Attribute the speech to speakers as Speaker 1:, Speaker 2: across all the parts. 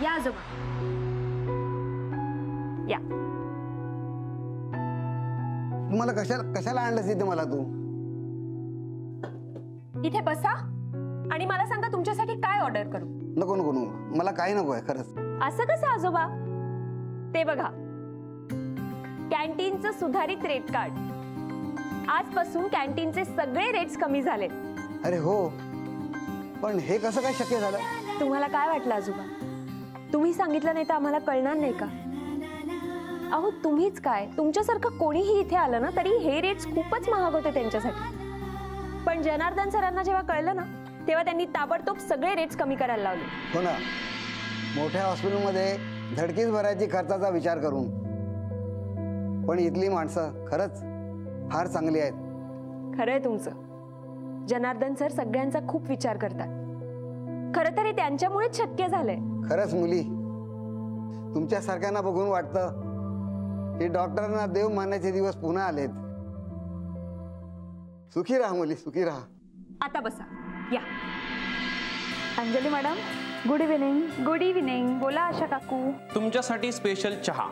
Speaker 1: या आजोबा या.
Speaker 2: तुम्हाला कशाला आणलंस इथे मला तू?
Speaker 1: इथे बसा आणि मला सांगा तुमच्यासाठी काय ऑर्डर करू.
Speaker 2: नको नको नको, मला काही नको आहे खरंच.
Speaker 1: असं कसं आजोबा? ते बघा, कॅन्टीनचं सुधारित रेट कार्ड. आजपासून कॅन्टीनचे सगळे रेट्स कमी झाले.
Speaker 2: अरे हो, पण हे कसं काय शक्य झालं?
Speaker 1: तुम्हाला काय वाटलं आजोबा? तुम्ही सांगितलं नाही तर आम्हाला कळणार नाही का? अहो तुम्हीच काय, तुमच्यासारखं कोणीही इथे आलं ना तरी हे रेट्स खूपच महाग होते त्यांच्यासाठी. पण जनार्दन सरांना जेव्हा कळलं ना तेव्हा त्यांनी ताबडतोब सगळे रेट्स कमी करायला लावले.
Speaker 2: हो ना, मोठ्या हॉस्पिटलमध्ये धडकीच भरायची खर्चाचा विचार करून. पण इथली माणसं खरंच फार चांगली आहेत.
Speaker 1: खरंय तुमचं. जनार्दन सर सगळ्यांचा खूप विचार करतात. खरं तर हे त्यांच्यामुळेच शक्य झालंय.
Speaker 2: खरंच मुली, तुमच्या सारख्यांना बघून वाटतं की डॉक्टरांना देव मानण्याचे दिवस पुन्हा आलेत. सुखी राहा मुली, सुखी राहा.
Speaker 1: आता बसा, या.
Speaker 3: Anjali madam, good evening.
Speaker 1: Good evening. बोला आशा काकू.
Speaker 4: तुमच्यासाठी स्पेशल चहा.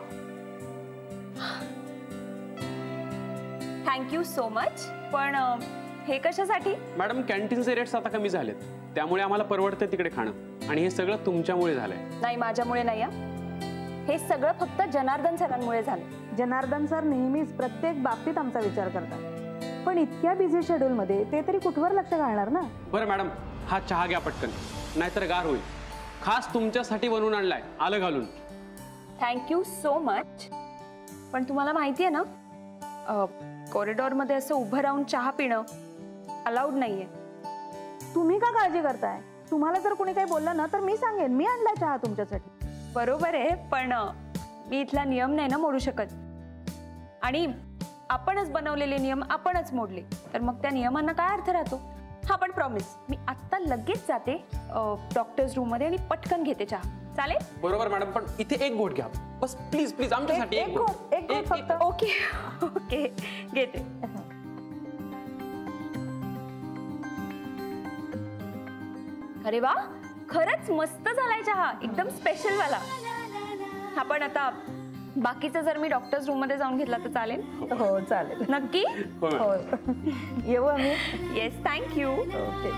Speaker 1: Thank you so much. पण हे कशासाठी?
Speaker 4: मॅडम, कॅन्टीनचे रेट्स आता कमी झालेत, त्यामुळे आम्हाला परवडते तिकडे खाणं. आणि हे सगळं तुमच्यामुळे झालंय.
Speaker 1: नाही, माझ्यामुळे नाही. हे सगळं फक्त जनार्दन सरांमुळे झालं.
Speaker 3: जनार्दन सर नेहमीच प्रत्येक बाबतीत आमचा विचार करतात, पण इतक्या बिझी शेड्यूल मध्ये ते तरी कुठवर लक्ष घालणार ना.
Speaker 4: बरं मॅडम, हा चहा घ्या पटकन, नाहीतर गार होईल. खास तुमच्यासाठी बनवून आणलाय, आलं घालून.
Speaker 1: Thank you so much. पण तुम्हाला माहिती आहे ना, कॉरिडॉरमध्ये असं उभं राहून चहा पिणं अलाउड नाहीये.
Speaker 3: तुम्ही का काळजी करताय? तुम्हाला जर कोणी काही बोललं ना तर मी सांगेन, मी आणलाय चहा तुमच्यासाठी.
Speaker 1: बरोबर आहे, पण मी इथला नियम नाही ना मोडू शकत. आणि आपणच बनवलेले नियम आपणच मोडले तर मग त्या नियमांना काय अर्थ राहतो? हा, पण प्रॉमिस, मी आत्ता लगेच जाते डॉक्टर्स रूम मध्ये आणि पटकन घेते चहा. चालेल?
Speaker 4: बरोबर मॅडम, पण इथे एक घोट घ्या बस, प्लीज प्लीज, आमच्यासाठी
Speaker 3: एक घोट फक्त.
Speaker 1: ओके ओके, घेते. अरे वा, खरंच मस्त झालाय चहा, एकदम स्पेशल वाला. हा, पण आता बाकीचं जर मी डॉक्टर्स रूम मध्ये जाऊन घेतला तर चालेल?
Speaker 3: हो चालेल.
Speaker 1: नक्की?
Speaker 3: हो, येऊ आम्ही.
Speaker 1: Yes, thank you.
Speaker 3: ओके.